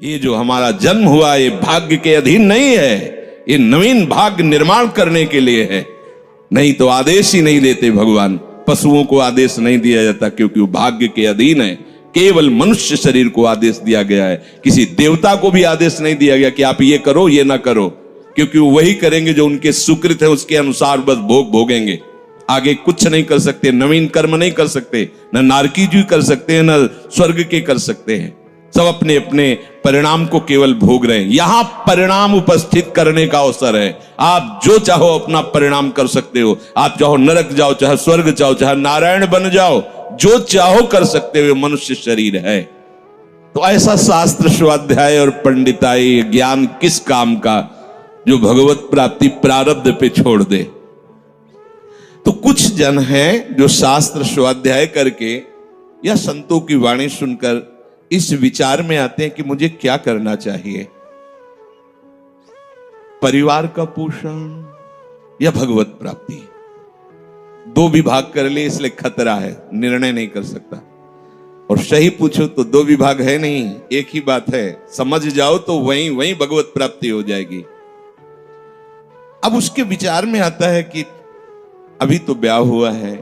ये जो हमारा जन्म हुआ ये भाग्य के अधीन नहीं है, ये नवीन भाग्य निर्माण करने के लिए है। नहीं तो आदेश ही नहीं देते भगवान। पशुओं को आदेश नहीं दिया जाता क्योंकि वो भाग्य के अधीन है। केवल मनुष्य शरीर को आदेश दिया गया है। किसी देवता को भी आदेश नहीं दिया गया कि आप ये करो ये ना करो, क्योंकि वो वही करेंगे जो उनके सुकृत है, उसके अनुसार बस भोग भोगेंगे। आगे कुछ नहीं कर सकते, नवीन कर्म नहीं कर सकते, न नारकी जी कर सकते हैं, न स्वर्ग के कर सकते हैं। सब अपने अपने परिणाम को केवल भोग रहे हैं। यहां परिणाम उपस्थित करने का अवसर है। आप जो चाहो अपना परिणाम कर सकते हो। आप चाहो नरक जाओ, चाहे स्वर्ग जाओ, चाहे नारायण बन जाओ, जो चाहो कर सकते हो। मनुष्य शरीर है तो ऐसा शास्त्र स्वाध्याय और पंडिताई ज्ञान किस काम का जो भगवत प्राप्ति प्रारब्ध पे छोड़ दे। तो कुछ जन हैं जो शास्त्र स्वाध्याय करके या संतों की वाणी सुनकर इस विचार में आते हैं कि मुझे क्या करना चाहिए, परिवार का पोषण या भगवत प्राप्ति। दो विभाग कर ले इसलिए खतरा है, निर्णय नहीं कर सकता। और सही पूछो तो दो विभाग है नहीं, एक ही बात है। समझ जाओ तो वहीं वहीं भगवत प्राप्ति हो जाएगी। अब उसके विचार में आता है कि अभी तो ब्याह हुआ है,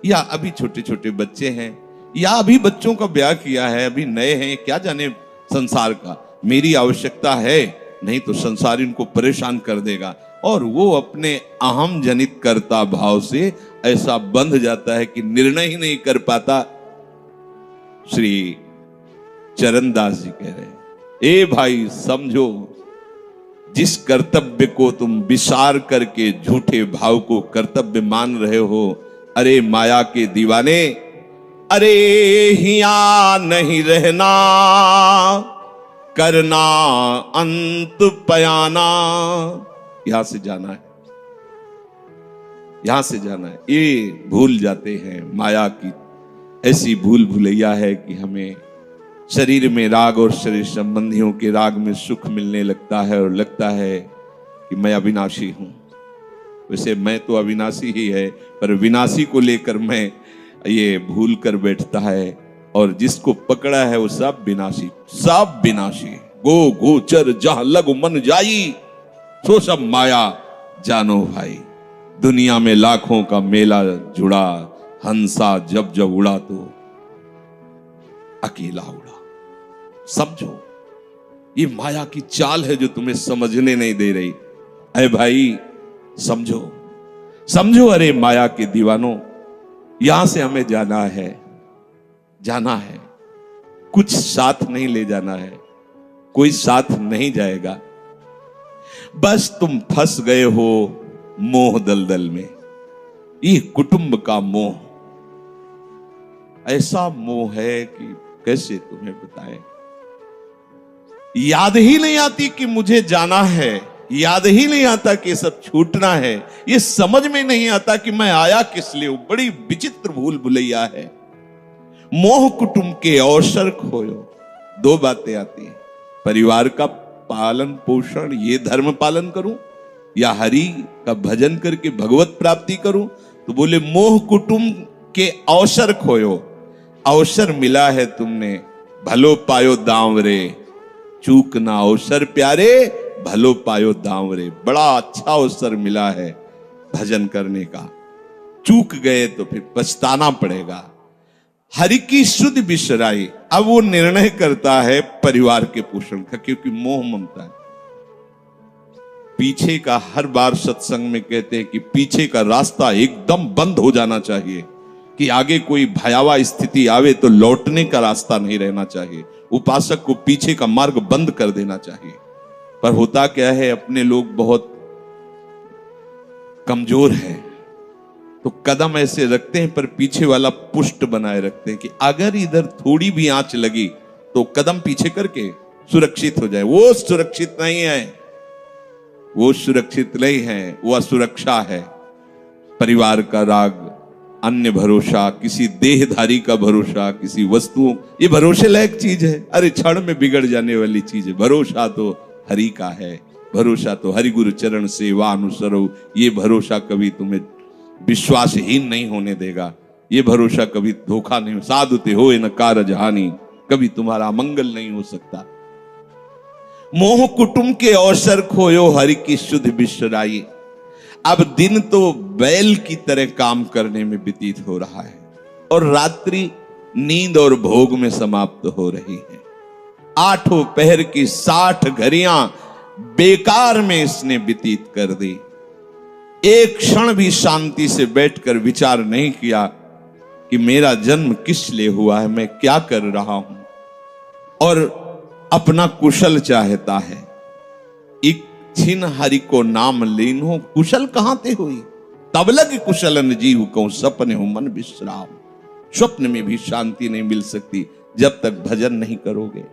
या अभी छोटे छोटे बच्चे हैं, या अभी बच्चों का ब्याह किया है, अभी नए हैं, क्या जाने संसार का। मेरी आवश्यकता है, नहीं तो संसार इनको परेशान कर देगा। और वो अपने अहम जनित कर्ता भाव से ऐसा बंध जाता है कि निर्णय ही नहीं कर पाता। श्री चरणदास जी कह रहे हैं, ए भाई समझो, जिस कर्तव्य को तुम विसार करके झूठे भाव को कर्तव्य मान रहे हो, अरे माया के दीवाने, अरे हिया नहीं रहना, करना अंत पयाना। यहां से जाना है, यहां से जाना है। ये भूल जाते हैं। माया की ऐसी भूल भुलैया है कि हमें शरीर में राग और शरीर संबंधियों के राग में सुख मिलने लगता है और लगता है कि मैं अविनाशी हूं। वैसे मैं तो अविनाशी ही है, पर विनाशी को लेकर मैं ये भूल कर बैठता है। और जिसको पकड़ा है वो सब विनाशी, सब विनाशी। गो गोचर जहां लगु मन जाई, सो सब माया जानो भाई। दुनिया में लाखों का मेला जुड़ा, हंसा जब जब उड़ा तो अकेला उड़ा। समझो, ये माया की चाल है जो तुम्हें समझने नहीं दे रही। अरे भाई समझो, समझो, अरे माया के दीवानों, यहां से हमें जाना है, जाना है। कुछ साथ नहीं ले जाना है, कोई साथ नहीं जाएगा। बस तुम फंस गए हो मोह दलदल में। ये कुटुंब का मोह ऐसा मोह है कि कैसे तुम्हें बताएं। याद ही नहीं आती कि मुझे जाना है, याद ही नहीं आता कि सब छूटना है। ये समझ में नहीं आता कि मैं आया किस लिए। बड़ी विचित्र भूल भुलैया है। मोह कुटुंब के अवसर खोयो। दो बातें आती हैं, परिवार का पालन पोषण, ये धर्म पालन करूं, या हरि का भजन करके भगवत प्राप्ति करूं। तो बोले मोह कुटुंब के अवसर खोयो। अवसर मिला है तुमने, भलो पायो दांव रे, चूक ना अवसर प्यारे, भलो पायो दांव रे। बड़ा अच्छा अवसर मिला है भजन करने का, चूक गए तो फिर पछताना पड़ेगा। हरि की शुद्ध बिसराई। अब वो निर्णय करता है परिवार के पोषण का, क्योंकि मोह ममता है। पीछे का हर बार सत्संग में कहते हैं कि पीछे का रास्ता एकदम बंद हो जाना चाहिए, कि आगे कोई भयावह स्थिति आवे तो लौटने का रास्ता नहीं रहना चाहिए। उपासक को पीछे का मार्ग बंद कर देना चाहिए। पर होता क्या है, अपने लोग बहुत कमजोर हैं, तो कदम ऐसे रखते हैं पर पीछे वाला पुष्ट बनाए रखते हैं कि अगर इधर थोड़ी भी आंच लगी तो कदम पीछे करके सुरक्षित हो जाए। वो सुरक्षित नहीं है, वो सुरक्षित नहीं है, वो असुरक्षा है। परिवार का राग, अन्य भरोसा, किसी देहधारी का भरोसा, किसी वस्तुओं, ये भरोसे लायक चीज है। अरे क्षण में बिगड़ जाने वाली चीज है। भरोसा तो हरि का है, भरोसा तो हरि गुरु चरण सेवा अनुसरो। ये भरोसा कभी तुम्हें विश्वासहीन नहीं होने देगा। ये भरोसा कभी धोखा नहीं। साधु ते होए न कारज हानि, कभी तुम्हारा मंगल नहीं हो सकता। मोह कुटुंब के अवसर खोयो हरि की शुद्ध बिसराई। अब दिन तो बैल की तरह काम करने में व्यतीत हो रहा है और रात्रि नींद और भोग में समाप्त हो रही है। 8 पहर की 60 घड़ियां बेकार में इसने व्यतीत कर दी। एक क्षण भी शांति से बैठकर विचार नहीं किया कि मेरा जन्म किस लिए हुआ है, मैं क्या कर रहा हूं, और अपना कुशल चाहता है। एक छिन हरि को नाम लीनो, कुशल कहां ते हुई, तब लग कुशलन जीव को सपने हो मन विश्राम। स्वप्न में भी शांति नहीं मिल सकती जब तक भजन नहीं करोगे।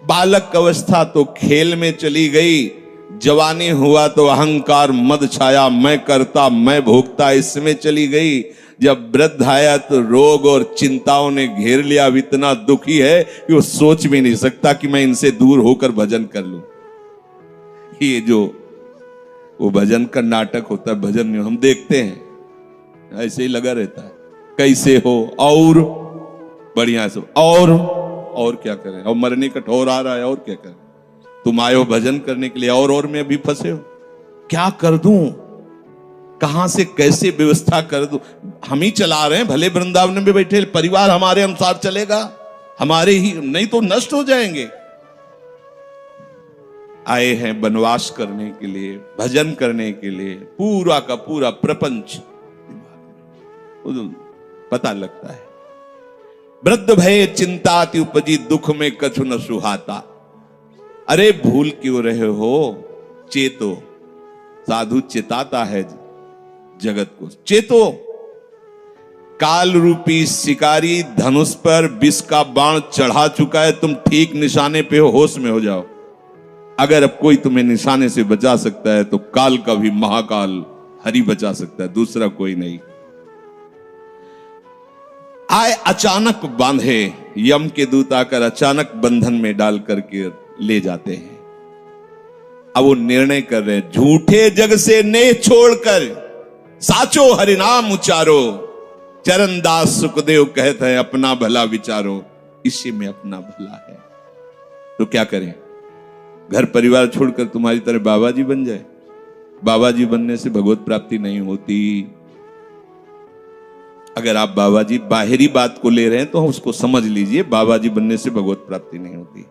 बालक अवस्था तो खेल में चली गई, जवानी हुआ तो अहंकार मद छाया, मैं करता मैं भोगता इसमें चली गई। जब वृद्ध आया तो रोग और चिंताओं ने घेर लिया। अब इतना दुखी है कि वो सोच भी नहीं सकता कि मैं इनसे दूर होकर भजन कर लूं। ये जो वो भजन का नाटक होता है, भजन में हम देखते हैं ऐसे ही लगा रहता है, कैसे हो और बढ़िया सब, और क्या करें, और मरने का ठौर आ रहा है, और क्या करें, तुम आए हो भजन करने के लिए और में अभी फंसे हो, क्या कर दूं, कहां से कैसे व्यवस्था कर दूं। हम ही चला रहे हैं, भले वृंदावन में बैठे परिवार हमारे अनुसार चलेगा, हमारे ही, नहीं तो नष्ट हो जाएंगे। आए हैं वनवास करने के लिए, भजन करने के लिए, पूरा का पूरा प्रपंच पता लगता है। वृद्ध भय चिंताति उपजी, दुख में कछु न सुहाता। अरे भूल क्यों रहे हो, चेतो। साधु चिताता है जगत को, चेतो। काल रूपी शिकारी धनुष पर विष का बाण चढ़ा चुका है, तुम ठीक निशाने पे हो, होश में हो जाओ। अगर अब कोई तुम्हें निशाने से बचा सकता है तो काल का भी महाकाल हरि बचा सकता है, दूसरा कोई नहीं। आए अचानक बांधे, यम के दूत आकर अचानक बंधन में डाल करके ले जाते हैं। अब वो निर्णय कर रहे हैं, झूठे जग से नेह छोड़कर साचो हरिनाम उचारो। चरणदास सुखदेव कहते हैं अपना भला विचारो, इसी में अपना भला है। तो क्या करें, घर परिवार छोड़कर तुम्हारी तरह बाबा जी बन जाए? बाबा जी बनने से भगवत प्राप्ति नहीं होती। अगर आप बाबा जी बाहरी बात को ले रहे हैं तो उसको समझ लीजिए, बाबा जी बनने से भगवत प्राप्ति नहीं होती,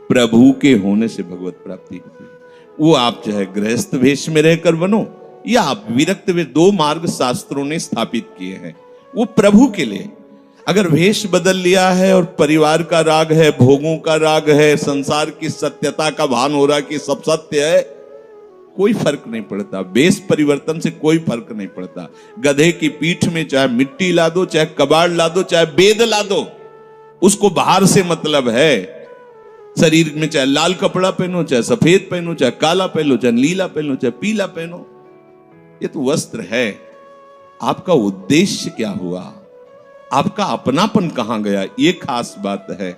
प्रभु के होने से भगवत प्राप्ति होती है। वो आप चाहे गृहस्थ वेश में रहकर बनो या आप विरक्त वेश, 2 मार्ग शास्त्रों ने स्थापित किए हैं, वो प्रभु के लिए। अगर वेश बदल लिया है और परिवार का राग है, भोगों का राग है, संसार की सत्यता का भान हो रहा कि सब सत्य है, कोई फर्क नहीं पड़ता। वेश परिवर्तन से कोई फर्क नहीं पड़ता। गधे की पीठ में चाहे मिट्टी ला दो, चाहे कबाड़ ला दो, चाहे बेद ला दो, उसको बाहर से मतलब है। शरीर में चाहे लाल कपड़ा पहनो, चाहे सफेद पहनो, चाहे काला पहनो, चाहे नीला पहनो, चाहे पीला पहनो, ये तो वस्त्र है। आपका उद्देश्य क्या हुआ, आपका अपनापन कहां गया, ये खास बात है।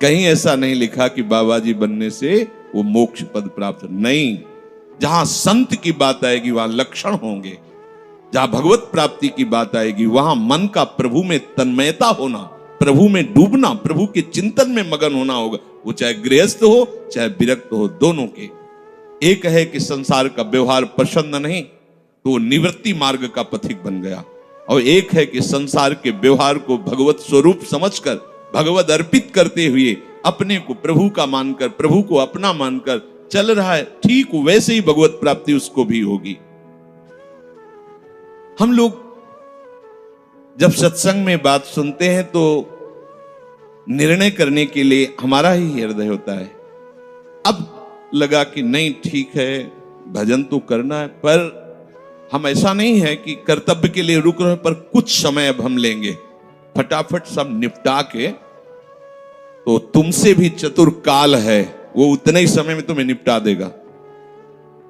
कहीं ऐसा नहीं लिखा कि बाबा जी बनने से वो मोक्ष पद प्राप्त, नहीं। जहां संत की बात आएगी वहां लक्षण होंगे, जहां भगवत प्राप्ति की बात आएगी वहां मन का प्रभु में तन्मयता होना, प्रभु में डूबना, प्रभु के चिंतन में मगन होना होगा। वो चाहे गृहस्थ हो चाहे विरक्त हो, दोनों के। एक है कि संसार का व्यवहार पसंद नहीं तो वो निवृत्ति मार्ग का पथिक बन गया, और एक है कि संसार के व्यवहार को भगवत स्वरूप समझकर, भगवत अर्पित करते हुए अपने को प्रभु का मानकर, प्रभु को अपना मानकर चल रहा है, ठीक वैसे ही भगवत प्राप्ति उसको भी होगी। हम लोग जब सत्संग में बात सुनते हैं तो निर्णय करने के लिए हमारा ही हृदय होता है। अब लगा कि नहीं ठीक है, भजन तो करना है, पर हम ऐसा नहीं है कि कर्तव्य के लिए रुक रहे हैं, पर कुछ समय अब हम लेंगे, फटाफट सब निपटा के। तो तुमसे भी चतुर काल है, वो उतने ही समय में तुम्हें निपटा देगा।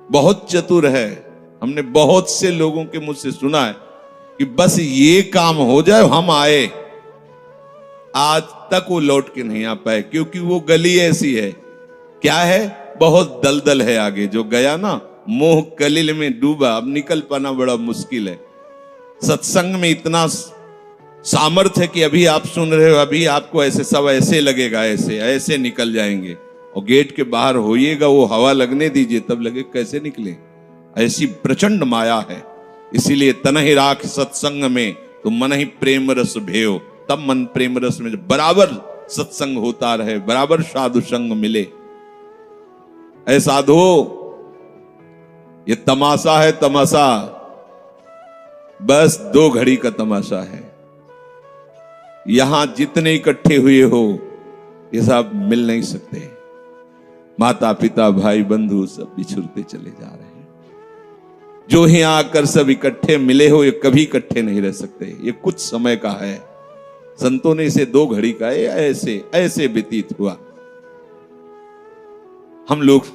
बहुत चतुर है। हमने बहुत से लोगों के मुझ से सुना है कि बस ये काम हो जाए हम आए, आज तक वो लौट के नहीं आ पाए, क्योंकि वो गली ऐसी है, क्या है, बहुत दलदल है आगे। जो गया ना मोह कलिल में डूबा, अब निकल पाना बड़ा मुश्किल है। सत्संग में इतना सामर्थ्य है कि अभी आप सुन रहे हो, अभी आपको ऐसे सब ऐसे लगेगा, ऐसे ऐसे निकल जाएंगे, और गेट के बाहर होइएगा, वो हवा लगने दीजिए, तब लगे कैसे निकले। ऐसी प्रचंड माया है। इसीलिए तनहि राख सत्संग में तो मन ही प्रेम रस भेयो। तब मन प्रेम रस में बराबर सत्संग होता रहे, बराबर साधु संग मिले। ऐ साधो, ये तमाशा है, तमाशा बस 2 घड़ी का तमाशा है। यहां जितने इकट्ठे हुए हो ये सब मिल नहीं सकते। माता पिता भाई बंधु सब बिछुड़ते चले जा रहे हैं। जो ही आकर सब इकट्ठे मिले हो, ये कभी इकट्ठे नहीं रह सकते। ये कुछ समय का है। संतों ने इसे 2 घड़ी का ऐसे ऐसे व्यतीत हुआ। हम लोग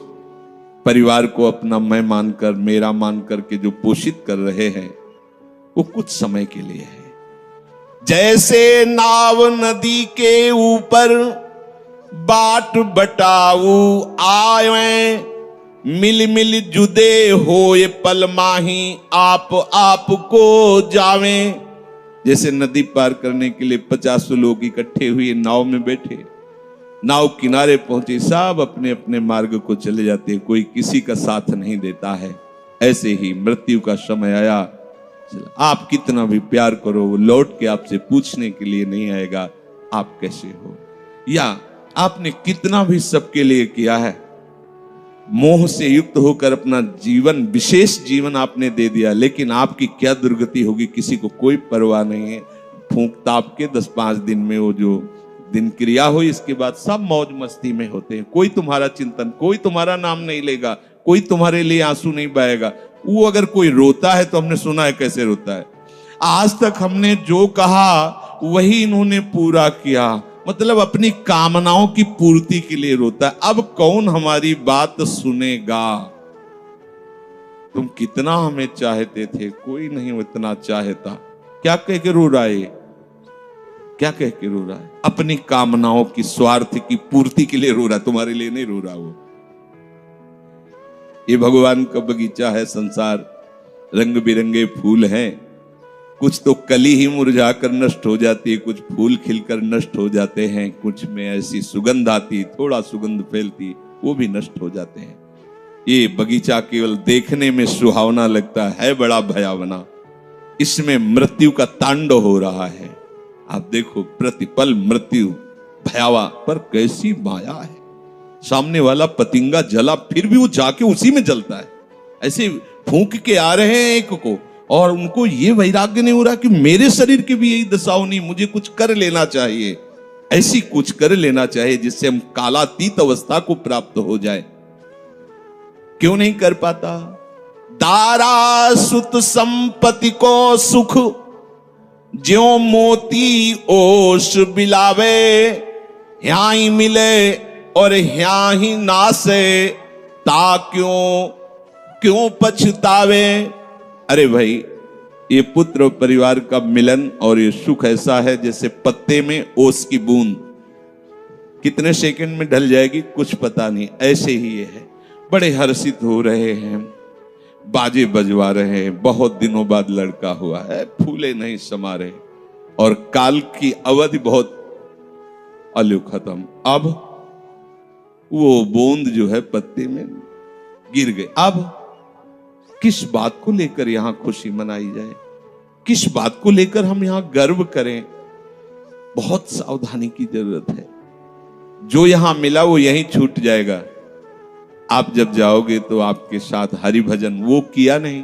परिवार को अपना मैं मानकर, मेरा मानकर के जो पोषित कर रहे हैं, वो कुछ समय के लिए है। जैसे नाव नदी के ऊपर बाट बटाऊ आए, मिल मिल जुदे होए पल माही आप को जावे। जैसे नदी पार करने के लिए 50 लोग इकट्ठे हुए, नाव में बैठे, नाव किनारे पहुंचे, सब अपने अपने मार्ग को चले जाते हैं, कोई किसी का साथ नहीं देता है। ऐसे ही मृत्यु का समय आया, आप कितना भी प्यार करो, वो लौट के आपसे पूछने के लिए नहीं आएगा आप कैसे हो, या आपने कितना भी सबके लिए किया है, मोह से युक्त होकर अपना जीवन, विशेष जीवन आपने दे दिया, लेकिन आपकी क्या दुर्गति होगी किसी को कोई परवाह नहीं है। फूंक ताप के 10-5 दिन में वो जो दिन क्रिया हुई, इसके बाद सब मौज मस्ती में होते हैं। कोई तुम्हारा चिंतन, कोई तुम्हारा नाम नहीं लेगा, कोई तुम्हारे लिए आंसू नहीं बहाएगा। वो अगर कोई रोता है तो हमने सुना है कैसे रोता है। आज तक हमने जो कहा वही इन्होंने पूरा किया, मतलब अपनी कामनाओं की पूर्ति के लिए रोता है। अब कौन हमारी बात सुनेगा। तुम कितना हमें चाहते थे, कोई नहीं इतना चाहता। क्या कह के रो रहा है, क्या कह के रो रहा है? अपनी कामनाओं की, स्वार्थ की पूर्ति के लिए रो रहा है, तुम्हारे लिए नहीं रो रहा वो। ये भगवान का बगीचा है संसार, रंग बिरंगे फूल हैं। कुछ तो कली ही मुरझा कर नष्ट हो जाती है, कुछ फूल खिलकर नष्ट हो जाते हैं, कुछ में ऐसी सुगंध आती, थोड़ा सुगंध फैलती, वो भी नष्ट हो जाते हैं। ये बगीचा केवल देखने में सुहावना लगता है, बड़ा भयावना। इसमें मृत्यु का तांडव हो रहा है। आप देखो, प्रतिपल मृत्यु भयावा, पर कैसी माया है। सामने वाला पतिंगा जला, फिर भी वो जाके उसी में जलता है। ऐसे फूंक के आ रहे हैं एक को, और उनको ये वैराग्य नहीं हो रहा कि मेरे शरीर की भी यही दशा होनी, मुझे कुछ कर लेना चाहिए। ऐसी कुछ कर लेना चाहिए जिससे हम कालातीत अवस्था को प्राप्त हो जाए। क्यों नहीं कर पाता? दारा सुत संपत्ति को सुख, ज्यों मोती ओस बिलावे। यहाँ ही मिले और यहाँ ही नासे, ता क्यों पछतावे। अरे भाई, ये पुत्र और परिवार का मिलन और ये सुख ऐसा है जैसे पत्ते में ओस की बूंद, कितने सेकंड में ढल जाएगी कुछ पता नहीं। ऐसे ही ये है। बड़े हर्षित हो रहे हैं, बाजे बजवा रहे हैं, बहुत दिनों बाद लड़का हुआ है, फूले नहीं समा रहे, और काल की अवधि बहुत अलु खत्म। अब वो बूंद जो है पत्ते में गिर गई। अब किस बात को लेकर यहां खुशी मनाई जाए, किस बात को लेकर हम यहां गर्व करें? बहुत सावधानी की जरूरत है। जो यहां मिला वो यहीं छूट जाएगा। आप जब जाओगे तो आपके साथ हरि भजन वो किया नहीं,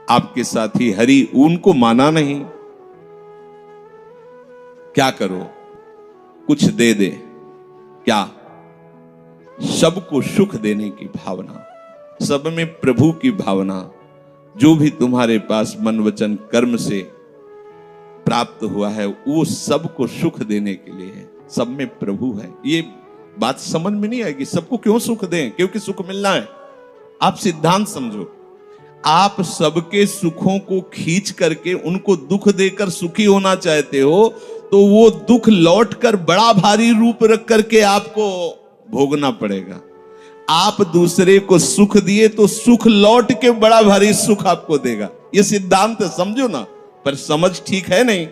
आपके साथ ही हरि उनको माना नहीं। क्या करो? कुछ दे दे, क्या? सबको सुख देने की भावना, सब में प्रभु की भावना, जो भी तुम्हारे पास मन वचन कर्म से प्राप्त हुआ है वो सबको सुख देने के लिए है। सब में प्रभु है। ये बात समझ में नहीं आएगी, सबको क्यों सुख दें? क्योंकि सुख मिलना है। आप सिद्धांत समझो, आप सबके सुखों को खींच करके उनको दुख देकर सुखी होना चाहते हो, तो वो दुख लौटकर बड़ा भारी रूप रख करके आपको भोगना पड़ेगा। आप दूसरे को सुख दिए तो सुख लौट के बड़ा भारी सुख आपको देगा। ये सिद्धांत समझो ना, पर समझ ठीक है नहीं।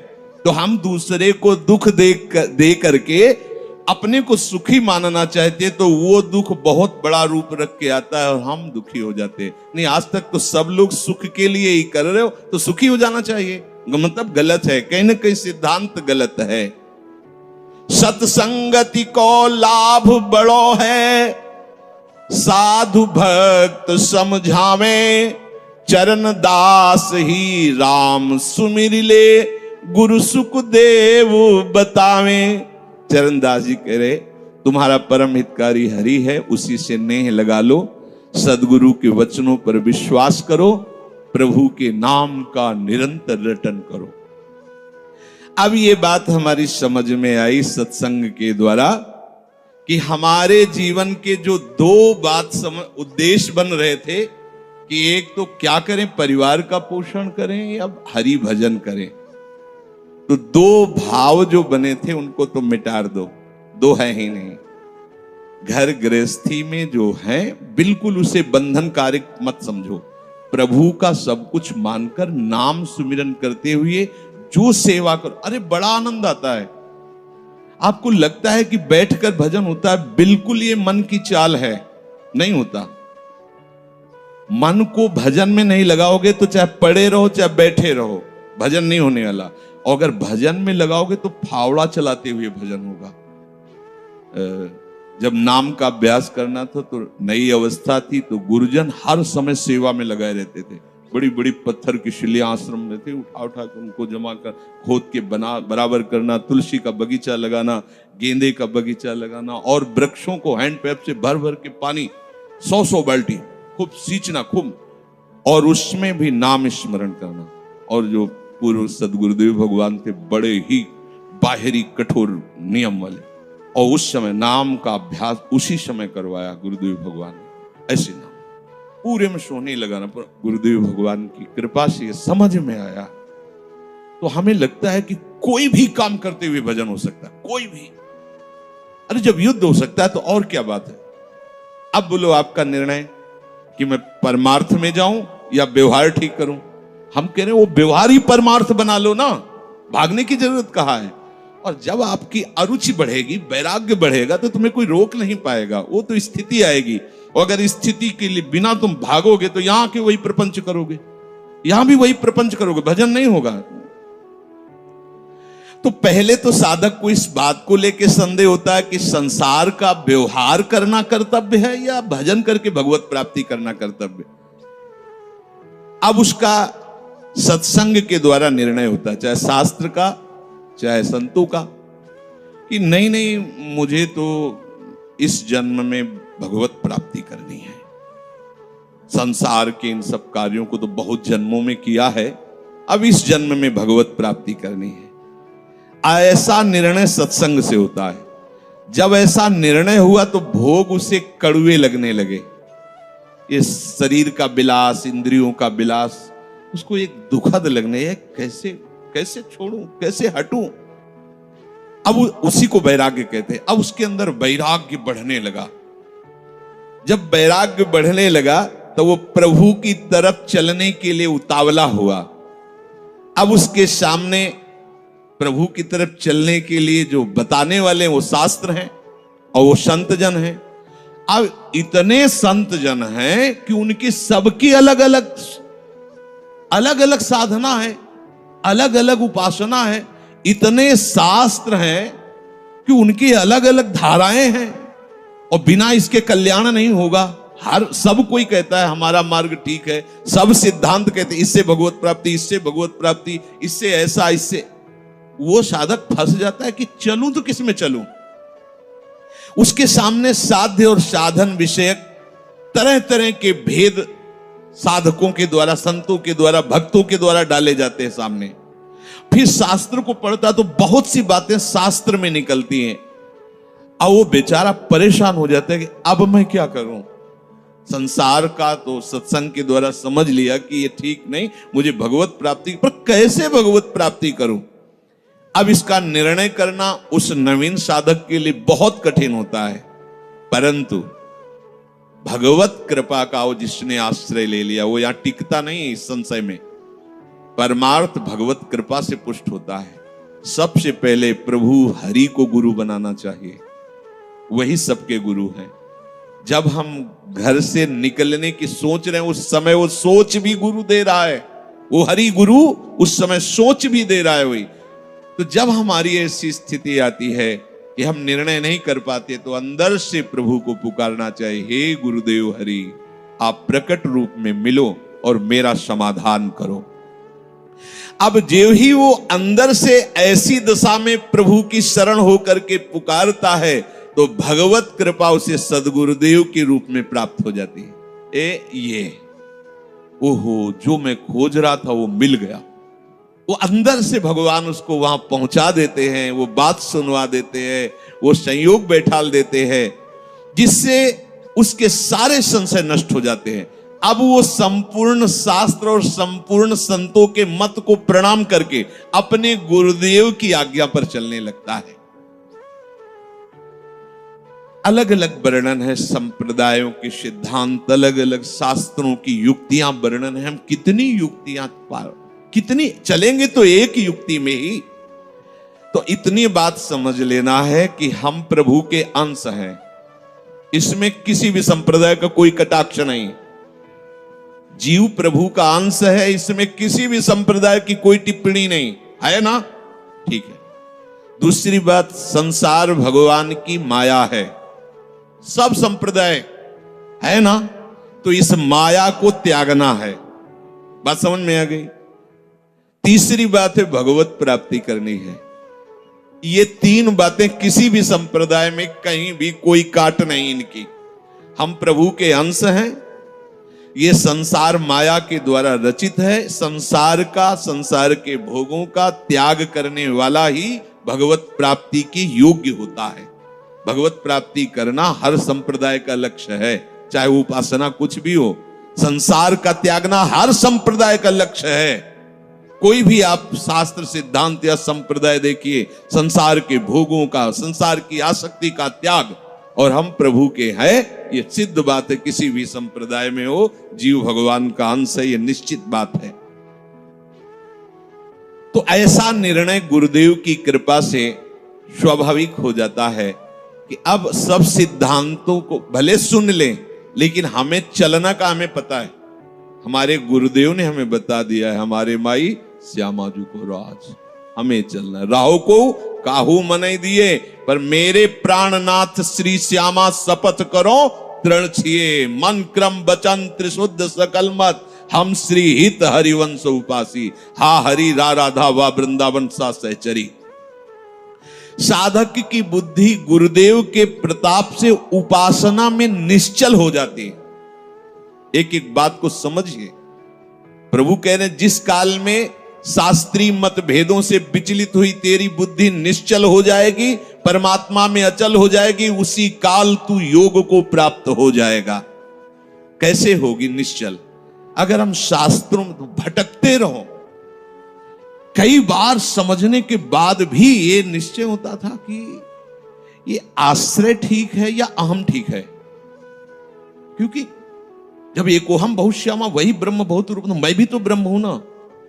तो हम दूसरे को दुख दे करके अपने को सुखी मानना चाहते तो वो दुख बहुत बड़ा रूप रख के आता है और हम दुखी हो जाते हैं। नहीं, आज तक तो सब लोग सुख के लिए ही कर रहे हो, तो सुखी हो जाना चाहिए। मतलब गलत है, कहीं ना कहीं सिद्धांत गलत है। सत्संगति को लाभ बड़ो है, साधु भक्त समझावे, चरण दास ही राम सुमिर ले, गुरु सुख देव बतावे। चरणदास जी कह रहे तुम्हारा परम हितकारी हरि है, उसी से नेह लगा लो, सदगुरु के वचनों पर विश्वास करो, प्रभु के नाम का निरंतर रटन करो। अब ये बात हमारी समझ में आई सत्संग के द्वारा कि हमारे जीवन के जो दो उद्देश्य बन रहे थे कि एक तो क्या करें, परिवार का पोषण करें या हरि भजन करें। तो दो भाव जो बने थे उनको तो मिटा दो, दो है ही नहीं। घर गृहस्थी में जो है बिल्कुल उसे बंधनकारक मत समझो। प्रभु का सब कुछ मानकर नाम सुमिरन करते हुए जो सेवा करो, अरे बड़ा आनंद आता है। आपको लगता है कि बैठकर भजन होता है, बिल्कुल ये मन की चाल है, नहीं होता। मन को भजन में नहीं लगाओगे तो चाहे पड़े रहो चाहे बैठे रहो, भजन नहीं होने वाला। और अगर भजन में लगाओगे तो फावड़ा चलाते हुए भजन होगा। जब नाम का अभ्यास करना था तो नई अवस्था थी, तो गुरुजन हर समय सेवा में लगाए रहते थे। बड़ी बड़ी पत्थर की शिलियां आश्रम में थे, उठा उठा कर उनको जमा कर खोद के बराबर करना, तुलसी का बगीचा लगाना, गेंदे का बगीचा लगाना, और वृक्षों को हैंड पैप से भर भर के पानी 100 बाल्टी खूब सींचना खूब, और उसमें भी नाम स्मरण करना। और जो पूर्व सदगुरुदेव भगवान थे बड़े ही बाहरी कठोर नियम वाले, और उस समय नाम का अभ्यास उसी समय करवाया गुरुदेव भगवान ने। ऐसे नाम पूरे में सोने लगाना, पर गुरुदेव भगवान की कृपा से ये समझ में आया। तो हमें लगता है कि कोई भी काम करते हुए भजन हो सकता है, कोई भी। अरे जब युद्ध हो सकता है तो और क्या बात है। अब बोलो आपका निर्णय कि मैं परमार्थ में जाऊं या व्यवहार ठीक करूं। हम कह रहे हैं वो व्यवहार ही परमार्थ बना लो ना, भागने की जरूरत कहां है। और जब आपकी अरुचि बढ़ेगी, वैराग्य बढ़ेगा, तो तुम्हें कोई रोक नहीं पाएगा। वो तो स्थिति आएगी, और अगर स्थिति के लिए बिना तुम भागोगे तो यहां के वही प्रपंच करोगे, यहां भी वही प्रपंच करोगे, भजन नहीं होगा। तो पहले तो साधक को इस बात को लेकर संदेह होता है कि संसार का व्यवहार करना कर्तव्य है या भजन करके भगवत प्राप्ति करना कर्तव्य। अब उसका सत्संग के द्वारा निर्णय होता है, चाहे शास्त्र का चाहे संतों का, कि नहीं नहीं मुझे तो इस जन्म में भगवत प्राप्ति करनी है। संसार के इन सब कार्यों को तो बहुत जन्मों में किया है, अब इस जन्म में भगवत प्राप्ति करनी है। ऐसा निर्णय सत्संग से होता है। जब ऐसा निर्णय हुआ तो भोग उसे कड़वे लगने लगे। ये शरीर का विलास, इंद्रियों का विलास उसको एक दुखद लगने, कैसे कैसे छोड़ूं, कैसे हटूं। अब उसी को वैराग्य कहते हैं। अब उसके अंदर वैराग्य बढ़ने लगा। जब वैराग्य बढ़ने लगा तो वो प्रभु की तरफ चलने के लिए उतावला हुआ। अब उसके सामने प्रभु की तरफ चलने के लिए जो बताने वाले वो शास्त्र हैं और वो संत जन हैं। अब इतने संत जन हैं कि उनकी सबकी अलग अलग साधना है, अलग अलग उपासना है। इतने शास्त्र हैं कि उनकी अलग अलग धाराएं हैं, और बिना इसके कल्याण नहीं होगा। सब कोई कहता है हमारा मार्ग ठीक है, सब सिद्धांत कहते हैं इससे भगवत प्राप्ति, इससे भगवत प्राप्ति, इससे ऐसा, इससे। वो साधक फंस जाता है कि चलूं तो किस में चलूं। उसके सामने साध्य और साधन विषयक तरह तरह के भेद साधकों के द्वारा, संतों के द्वारा, भक्तों के द्वारा डाले जाते हैं सामने। फिर शास्त्र को पढ़ता तो बहुत सी बातें शास्त्र में निकलती हैं, और वो बेचारा परेशान हो जाता है कि अब मैं क्या करूं। संसार का तो सत्संग के द्वारा समझ लिया कि ये ठीक नहीं, मुझे भगवत प्राप्ति, पर कैसे भगवत प्राप्ति करूं। अब इसका निर्णय करना उस नवीन साधक के लिए बहुत कठिन होता है। परंतु भगवत कृपा का वो जिसने आश्रय ले लिया वो यहां टिकता नहीं है। इस संशय में परमार्थ भगवत कृपा से पुष्ट होता है। सबसे पहले प्रभु हरि को गुरु बनाना चाहिए। वही सबके गुरु हैं। जब हम घर से निकलने की सोच रहे हैं उस समय वो सोच भी गुरु दे रहा है, वो हरि गुरु उस समय सोच भी दे रहा है वही। तो जब हमारी ऐसी स्थिति आती है कि हम निर्णय नहीं कर पाते तो अंदर से प्रभु को पुकारना चाहिए, हे गुरुदेव हरि, आप प्रकट रूप में मिलो और मेरा समाधान करो। अब जो ही वो अंदर से ऐसी दशा में प्रभु की शरण होकर के पुकारता है तो भगवत कृपा उसे सदगुरुदेव के रूप में प्राप्त हो जाती है। ये ओहो, जो मैं खोज रहा था वो मिल गया। वो अंदर से भगवान उसको वहां पहुंचा देते हैं, वो बात सुनवा देते हैं, वो संयोग बैठाल देते हैं, जिससे उसके सारे संशय नष्ट हो जाते हैं। अब वो संपूर्ण शास्त्र और संपूर्ण संतों के मत को प्रणाम करके अपने गुरुदेव की आज्ञा पर चलने लगता है। अलग अलग वर्णन है संप्रदायों के सिद्धांत, अलग अलग शास्त्रों की युक्तियां वर्णन है। हम कितनी युक्तियां कितनी चलेंगे तो एक युक्ति में ही। तो इतनी बात समझ लेना है कि हम प्रभु के अंश हैं, इसमें किसी भी संप्रदाय का कोई कटाक्ष नहीं। जीव प्रभु का अंश है, इसमें किसी भी संप्रदाय की कोई टिप्पणी नहीं है ना, ठीक है। दूसरी बात, संसार भगवान की माया है, सब संप्रदाय है ना, तो इस माया को त्यागना है। बात समझ में आ गई। तीसरी बात है भगवत प्राप्ति करनी है। ये तीन बातें किसी भी संप्रदाय में कहीं भी कोई काट नहीं इनकी। हम प्रभु के अंश हैं, ये संसार माया के द्वारा रचित है। संसार का, संसार के भोगों का त्याग करने वाला ही भगवत प्राप्ति के योग्य होता है। भगवत प्राप्ति करना हर संप्रदाय का लक्ष्य है, चाहे वो उपासना कुछ भी हो। संसार का त्यागना हर संप्रदाय का लक्ष्य है। कोई भी आप शास्त्र सिद्धांत या संप्रदाय देखिए, संसार के भोगों का, संसार की आसक्ति का त्याग, और हम प्रभु के हैं, ये सिद्ध बात है। किसी भी संप्रदाय में हो, जीव भगवान का अंश है, ये निश्चित बात है। तो ऐसा निर्णय गुरुदेव की कृपा से स्वाभाविक हो जाता है कि अब सब सिद्धांतों को भले सुन लें, लेकिन हमें चलना का हमें पता है। हमारे गुरुदेव ने हमें बता दिया है, हमारे माई श्यामाजू को राज, हमें चलना। राहो को काहू मनई दिए, पर मेरे प्राणनाथ श्री श्यामा शपथ करो तृण छिए। मन क्रम वचन त्रिशुद्ध सकल मत, हम श्री हित हरिवंश उपासी। हा हरि रा राधा वा वृंदावन सा सहचरी। साधक की बुद्धि गुरुदेव के प्रताप से उपासना में निश्चल हो जाती है। एक एक बात को समझिए। प्रभु कह रहे, जिस काल में शास्त्रीय मतभेदों से विचलित हुई तेरी बुद्धि निश्चल हो जाएगी, परमात्मा में अचल हो जाएगी, उसी काल तू योग को प्राप्त हो जाएगा। कैसे होगी निश्चल? अगर हम शास्त्रों में भटकते रहो, कई बार समझने के बाद भी ये निश्चय होता था कि ये आश्रय ठीक है या अहम ठीक है। क्योंकि जब एको हम बहुश्यामा वही ब्रह्म बहुत रूप, मैं भी तो ब्रह्म हूं ना।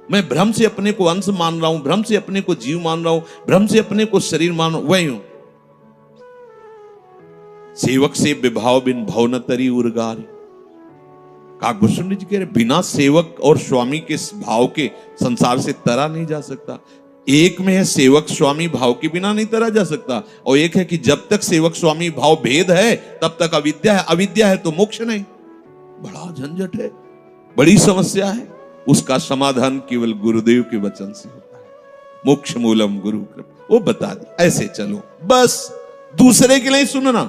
मैं भ्रम से अपने को अंश मान रहा हूं, भ्रम से अपने को जीव मान रहा हूं, भ्रम से अपने को शरीर मान रहा हूं, वही हूं। सेवक से विभाव बिन भव न तरी उर्गारी। काकभूषण जी कह रहे, बिना सेवक और स्वामी के भाव के संसार से तरा नहीं जा सकता। एक में है सेवक स्वामी भाव के बिना नहीं तरा जा सकता, और एक है कि जब तक सेवक स्वामी भाव भेद है तब तक अविद्या है, अविद्या है तो मोक्ष नहीं। बड़ा झंझट है, बड़ी समस्या है। उसका समाधान केवल गुरुदेव के वचन से होता है। मोक्ष मूलम गुरु कृपा, वो बता दे, ऐसे चलो बस। दूसरे के लिए सुनना,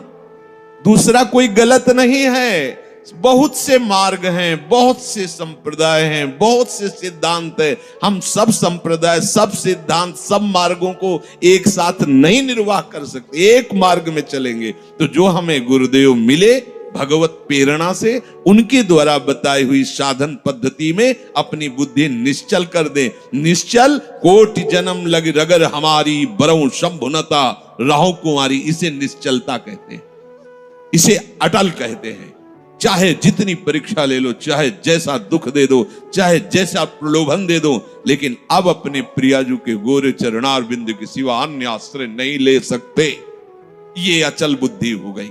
दूसरा कोई गलत नहीं है। बहुत से मार्ग हैं, बहुत से संप्रदाय हैं, बहुत से सिद्धांत है। हम सब संप्रदाय, सब सिद्धांत, सब मार्गों को एक साथ नहीं निर्वाह कर सकते। एक मार्ग में चलेंगे तो जो हमें गुरुदेव मिले भगवत प्रेरणा से, उनके द्वारा बताई हुई साधन पद्धति में अपनी बुद्धि निश्चल कर दे। निश्चल कोटि जन्म लग रगर हमारी, बरऊ शंभुनता राहु कुमारी। इसे निश्चलता कहते हैं, इसे अटल कहते हैं। चाहे जितनी परीक्षा ले लो, चाहे जैसा दुख दे दो, चाहे जैसा प्रलोभन दे दो, लेकिन अब अपने प्रियाजू के गोरे चरणार बिंदु के सिवा अन्य आश्रय नहीं ले सकते। ये अचल बुद्धि हो गई।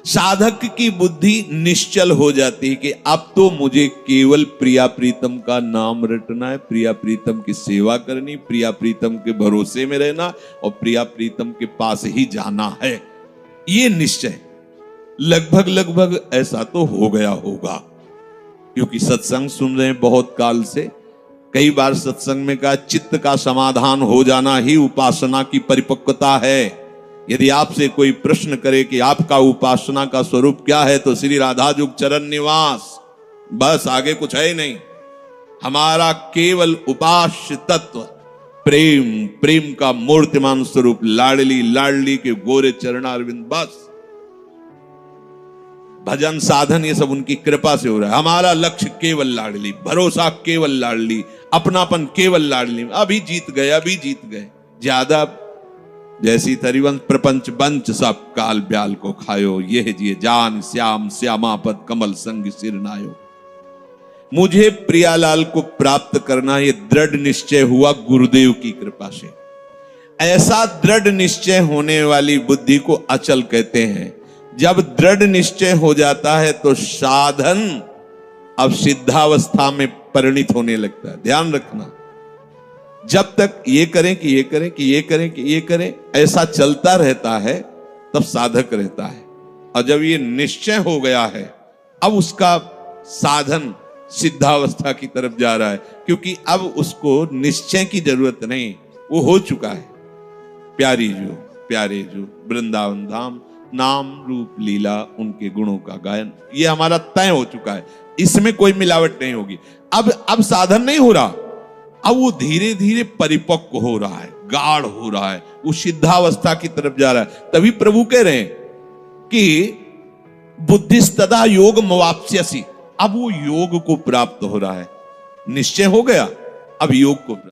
साधक की बुद्धि निश्चल हो जाती है कि अब तो मुझे केवल प्रिया प्रीतम का नाम रटना है, प्रिया प्रीतम की सेवा करनी, प्रिया प्रीतम के भरोसे में रहना और प्रिया प्रीतम के पास ही जाना है। ये निश्चय लगभग लगभग ऐसा तो हो गया होगा, क्योंकि सत्संग सुन रहे हैं बहुत काल से। कई बार सत्संग में कहा चित्त का समाधान हो जाना ही उपासना की परिपक्वता है। यदि आपसे कोई प्रश्न करे कि आपका उपासना का स्वरूप क्या है, तो श्री राधाजुग चरण निवास, बस आगे कुछ है ही नहीं। हमारा केवल उपास्य तत्व प्रेम, प्रेम का मूर्तिमान स्वरूप लाडली लाडली के गोरे चरणारविंद, बस। भजन साधन ये सब उनकी कृपा से हो रहा है। हमारा लक्ष्य केवल लाडली, भरोसा केवल लाडली, अपनापन केवल लाडली। अभी जीत गए, अभी जीत गए। ज्यादा जैसी तरिवंश प्रपंच बंच सब काल ब्याल को खायो, यह जिए जान श्याम श्यामापद कमल संग सिर नायो। मुझे प्रियालाल को प्राप्त करना ये दृढ़ निश्चय हुआ गुरुदेव की कृपा से। ऐसा दृढ़ निश्चय होने वाली बुद्धि को अचल कहते हैं। जब दृढ़ निश्चय हो जाता है तो साधन अब सिद्धावस्था में परिणित होने लगता है। ध्यान रखना, जब तक ये करें कि ये करें कि ये करें कि ये करें ऐसा चलता रहता है, तब साधक रहता है। और जब ये निश्चय हो गया है, अब उसका साधन सिद्धावस्था की तरफ जा रहा है, क्योंकि अब उसको निश्चय की जरूरत नहीं, वो हो चुका है। प्यारी जो प्यारे जो वृंदावन धाम, नाम रूप लीला उनके गुणों का गायन, ये हमारा तय हो चुका है। इसमें कोई मिलावट नहीं होगी। अब साधन नहीं हो रहा, अब वो धीरे धीरे परिपक्व हो रहा है, गाढ़ हो रहा है, वो सिद्धावस्था की तरफ जा रहा है। तभी प्रभु कह रहे हैं कि बुद्धिस्तदा योग मवाप्स्यसि। अब वो योग को प्राप्त हो रहा है। निश्चय हो गया, अब योग को